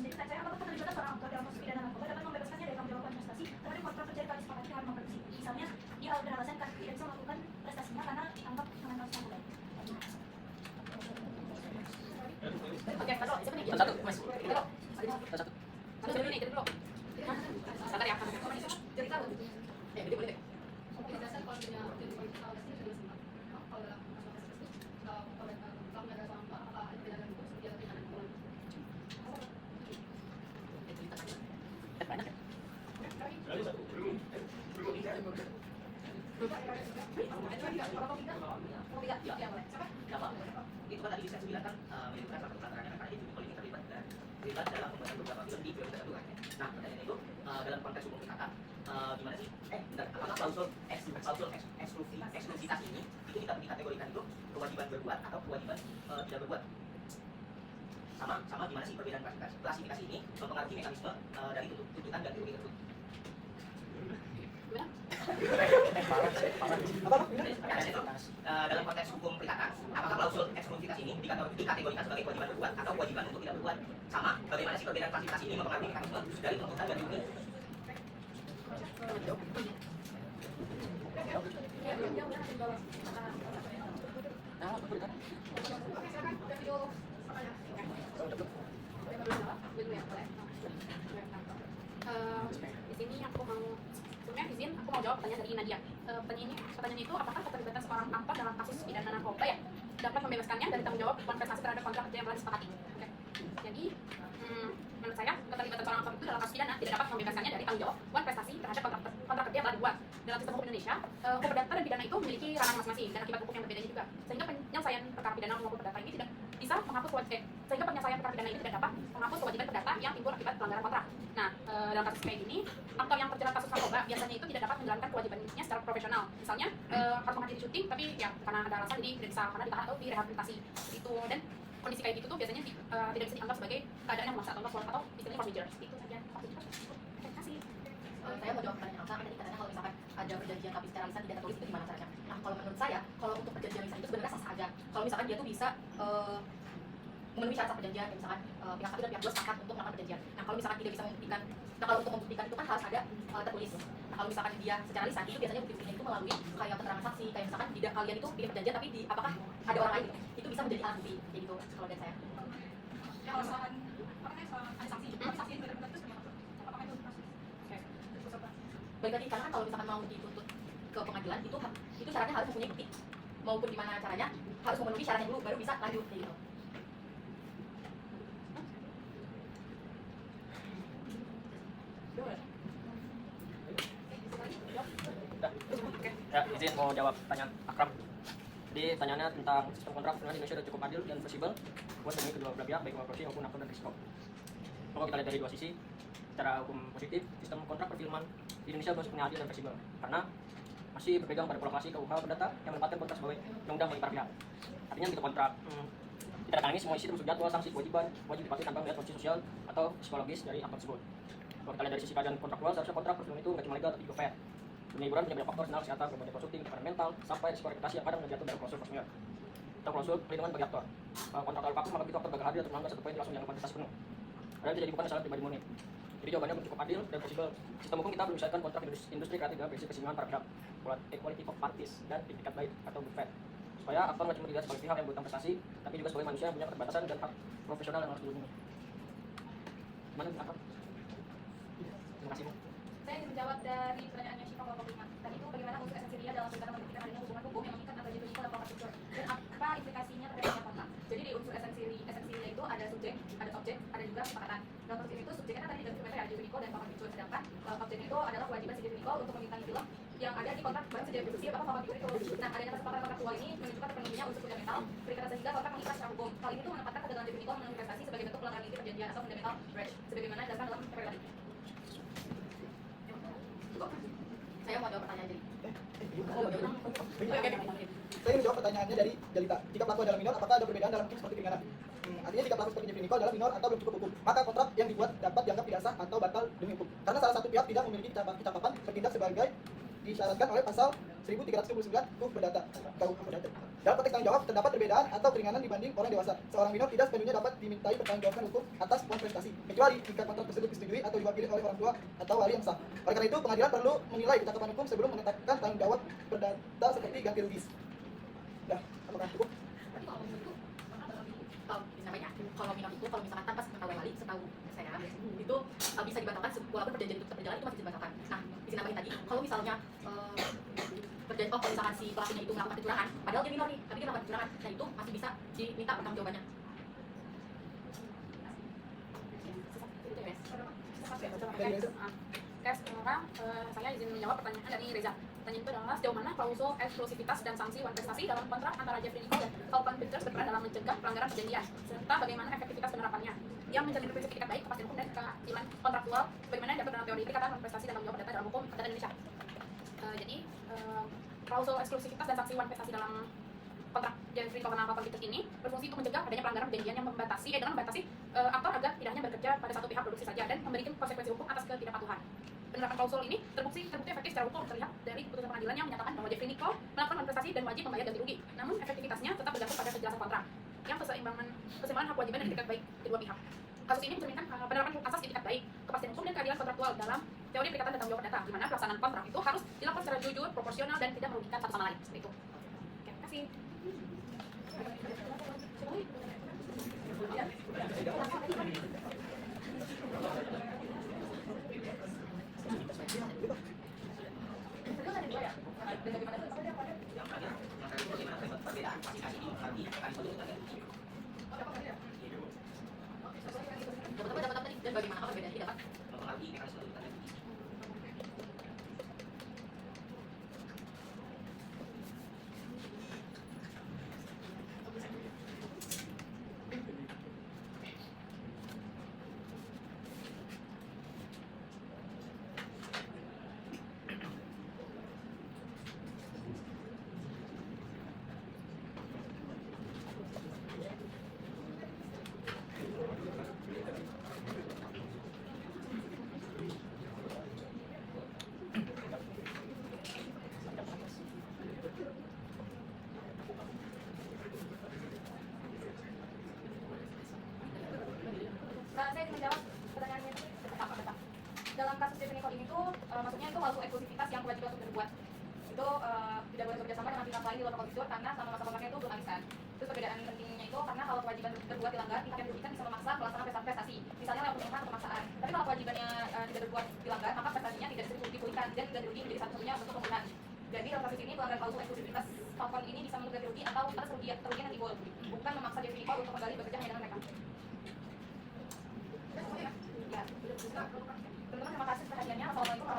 Jadi saya apakah penerlibat seorang autor dalam kasus pidana narkoba dapat membebaskannya dari tanggung jawab administrasi terhadap kontrak kerja di Kadis Pakat? Itu kan tadi di saya kan menyebutkan salah satu pelanggarannya karena itu politik terlibat dalam pembuatan beberapa film di periode tertentu kan. Nah, pertanyaannya itu dalam konteks hukum PKK gimana sih? Bentar, apakah klausul eksklusivitas ini itu kita dikategorikan itu kewajiban berbuat atau kewajiban tidak berbuat? Sama gimana sih perbedaan klasifikasi ini mempengaruhi mekanisme dari tuntutan dan teori tersebut? Dalam konteks hukum perikanan, apakah klausul eksklusivitas ini dikategorikan sebagai kewajiban berbuat atau kewajiban untuk tidak berbuat? Sama, bagaimana sih perbedaan klasifikasi ini mempengaruhi mekanisme dari tuntutan dan teori? Di sini aku mau jawab pertanyaan dari Nadia. Pertanyaannya itu apakah keterlibatan seorang aktor dalam kasus pidana narkoba ya dapat membebaskannya dari tanggung jawab kompensasi terhadap kontrak kerja yang telah disepakati. Oke. Jadi menurut saya keterlibatan seorang aktor itu dalam kasus pidana tidak dapat membebaskannya dari tanggung jawab kompensasi terhadap kontrak kerja yang telah dibuat. Dalam sistem hukum Indonesia, hukum perdata dan pidana itu memiliki ranah masing-masing dan akibat hukum yang berbeda juga. Sehingga penyelesaian perkara pidana maupun perdata ini tidak bisa menghapus kewajiban perdata yang timbul akibat pelanggaran kontrak. Nah, dalam kasus kayak gini, aktor yang terjerat kasus narkoba biasanya itu tidak dapat menjalankan kewajibannya secara profesional. Misalnya harus menghadiri syuting, tapi ya karena ada alasan jadi tidak bisa karena ditahan atau direhabilitasi itu. Dan kondisi kayak gitu tuh biasanya tidak bisa dianggap sebagai keadaan yang memaksa atau istilahnya force majeure. Itu saja. Terima kasih. Saya mau jawab pertanyaan Elsa, tadi katanya kalau misalkan ada perjanjian tapi secara lisan tidak tertulis itu gimana caranya? Nah, kalau menurut saya, kalau untuk perjanjian lisan itu sebenarnya sah aja. Kalau misalkan dia tuh bisa memenuhi syarat perjanjian, misalkan pihak satu dan pihak dua sepakat untuk melakukan perjanjian. Nah, kalau misalkan tidak bisa membuktikan, kalau untuk membuktikan itu kan harus ada tertulis. Nah, kalau misalkan dia secara lisan itu biasanya bukti-buktinya itu melalui kayak keterangan saksi, kayak misalkan tidak kalian itu bikin perjanjian tapi apakah ada orang lain gitu. Itu bisa menjadi alat bukti, kayak gitu kalau dari saya. Ya, kalau misalkan ada saksi, saksi itu benar-benar itu seperti apa? Apakah itu proses? Baik tadi, karena kan kalau misalkan mau dituntut ke pengadilan itu syaratnya harus mempunyai bukti, maupun gimana caranya harus memenuhi syaratnya dulu baru bisa lanjut kayak gitu. Ya, izin mau jawab pertanyaan Akram. Jadi pertanyaannya tentang sistem kontrak di Indonesia sudah cukup adil dan fleksibel buat demi kedua belah pihak, baik korporasi maupun aktor dan risiko. Kalau kita lihat dari dua sisi, secara hukum positif, sistem kontrak perfilman di Indonesia belum sepenuhnya adil dan fleksibel karena masih berpegang pada proklamasi KUH Perdata yang menempatkan kontrak sebagai undang-undang bagi para pihak. Artinya begitu kontrak ditandatangani semua isi termasuk jadwal, sanksi, kewajiban wajib dipatuhi tanpa melihat kondisi sosial atau psikologis dari aktor tersebut. Kalau kita lihat dari sisi keadaan kontraktual, seharusnya kontrak perfilman itu nggak cuma legal tapi juga fair. Dunia hiburan punya banyak faktor, senang, kesehatan, berbagai konsulting, keadaan mental, sampai risiko reputasi yang kadang menjatuh dalam klausul force majeure atau klausul perlindungan bagi aktor. Kontrak terlalu kaku maka begitu aktor gagal hadir atau melanggar satu poin langsung dianggap kompensasi penuh. Padahal itu jadi bukan masalah pribadi murni. Jadi jawabannya belum cukup adil dan fleksibel. Sistem hukum kita belum misalkan kontrak industri kreatif dalam prinsip keseimbangan para pihak, equality of parties dan etikat baik atau good faith. Supaya aktor nggak cuma dilihat sebagai pihak yang berutang prestasi, tapi juga sebagai manusia yang punya keterbatasan dan hak profesional yang harus dilindungi. Gimana aktor? Terima kasih. Saya ingin menjawab dari pertanyaannya Syifa kelompok 5. Tadi itu bagaimana unsur esensial dalam perbedaan membuktikan adanya hubungan hukum yang mengikat antara judicial dan kontrak dan apa implikasinya terhadap kontrak. Jadi di unsur esensialnya itu ada subjek, ada objek, ada juga kesepakatan. Dalam proses itu subjeknya tadi didefinisikan ada judicial dan kontrak, sedangkan objeknya itu adalah kewajiban si judicial untuk memintai film yang ada di kontrak baik sejak produksi atau kontrak judicial. Nah, adanya kesepakatan kontraktual ini menunjukkan terpenuhinya unsur fundamental perikatan sehingga kontrak mengikat secara hukum. Hal ini tuh menempatkan ketegangan judicial memenuhi prestasi sebagai bentuk pelanggaran inti perjanjian atau fundamental breach sebagaimana dijelaskan dalam TPP tadi. Saya mau jawab pertanyaan jadi. Saya ingin jawab pertanyaannya dari Jalita. Jika pelaku adalah minor, apakah ada perbedaan dalam hukum seperti keringanan? Artinya jika pelaku seperti Jeffrey Nicole adalah minor atau belum cukup hukum, maka kontrak yang dibuat dapat dianggap tidak sah atau batal demi hukum. Karena salah satu pihak tidak memiliki kecakapan bertindak sebagai disyaratkan oleh pasal 1399 KUH Perdata. Dalam konteks tanggung jawab, terdapat perbedaan atau keringanan dibanding orang dewasa. Seorang minor tidak sepenuhnya dapat dimintai pertanggungjawabkan hukum atas sebuah prestasi, kecuali jika kontrak tersebut disetujui atau diwakili oleh orang tua atau wali yang sah. Oleh karena itu, pengadilan perlu menilai kecakapan hukum sebelum menetapkan tanggung jawab perdata seperti ganti rugi. Dah, apakah cukup? Kalau minor itu, kalau misalkan tanpa sepengetahuan wali, setahu saya itu bisa dibatalkan walaupun perjanjian itu tetap berjalan itu masih dibatalkan. Nah, di sini nambahin tadi, kalau misalnya perjanjian kalau misalkan si pelakunya itu melakukan kecurangan, padahal dia minor nih, tapi dia melakukan kecurangan, nah itu masih bisa diminta pertanggungjawabannya. maka saya izin menjawab pertanyaan dari Reza. Pertanyaan itu adalah sejauh mana klausul eksklusivitas dan sanksi wan prestasi dalam kontrak antara Jeffrey Nicole dan Falcon Pictures berperan dalam mencegah pelanggaran perjanjian, serta bagaimana efektivitas penerapannya yang mencerminkan prinsip etikat baik, kepastian hukum dan keadilan kontraktual, bagaimana diatur dalam teori perikatan wan prestasi dan tanggung jawab perdata dalam hukum perdata Indonesia. Jadi klausul eksklusivitas dan sanksi wan prestasi dalam kontrak Jeffrey Nicole dan Falcon Pictures ini berfungsi untuk mencegah adanya pelanggaran perjanjian yang membatasi dengan membatasi aktor agar tidak hanya bekerja pada satu pihak produksi saja dan memberikan konsekuensi hukum atas ketidakpatuhan. Penerapan klausul ini terbukti efektif secara hukum terlihat dari putusan pengadilan yang menyatakan bahwa Jeffrey Nicole melakukan manifestasi dan wajib membayar ganti rugi. Namun efektivitasnya tetap bergantung pada kejelasan kontrak yang keseimbangan hak kewajiban dan etikat baik kedua pihak. Kasus ini mencerminkan penerapan asas etikat baik, kepastian hukum dan keadilan kontraktual dalam teori perikatan dan tanggung jawab perdata, di mana pelaksanaan kontrak itu harus dilakukan secara jujur, proporsional dan tidak merugikan satu sama lain. Seperti itu. Oke, terima kasih. Perbedaan klasifikasi di mekanisme itu tadi. Dapat tadi dan bagaimana perbedaan ini dapat Mempengaruhi mekanisme itu tadi. Saya ingin menjawab pertanyaannya itu tetap. Dalam kasus Jeffrey Nicole ini tuh maksudnya itu klausul eksklusivitas yang kewajiban untuk berbuat itu tidak boleh bekerjasama dengan pihak lain di luar kontraktor karena selama masa kontraknya itu belum habiskan. Terus perbedaan pentingnya itu karena kalau kewajiban berbuat dilanggar, pihak yang dirugikan bisa memaksa melaksanakan prestasi, misalnya lewat penyerahan atau pemaksaan. Tapi kalau kewajibannya tidak berbuat dilanggar, maka prestasinya tidak dipulihkan dan ganti rugi menjadi satu-satunya bentuk pemulihan. Jadi dalam kasus ini pelanggaran klausul eksklusivitas Falcon ini bisa menuntut ganti rugi atau atas kerugian yang timbul, bukan memaksa Jeffrey Nicole untuk kembali bekerja hanya dengan mereka. Ya, teman-teman terima kasih perhatiannya. Assalamualaikum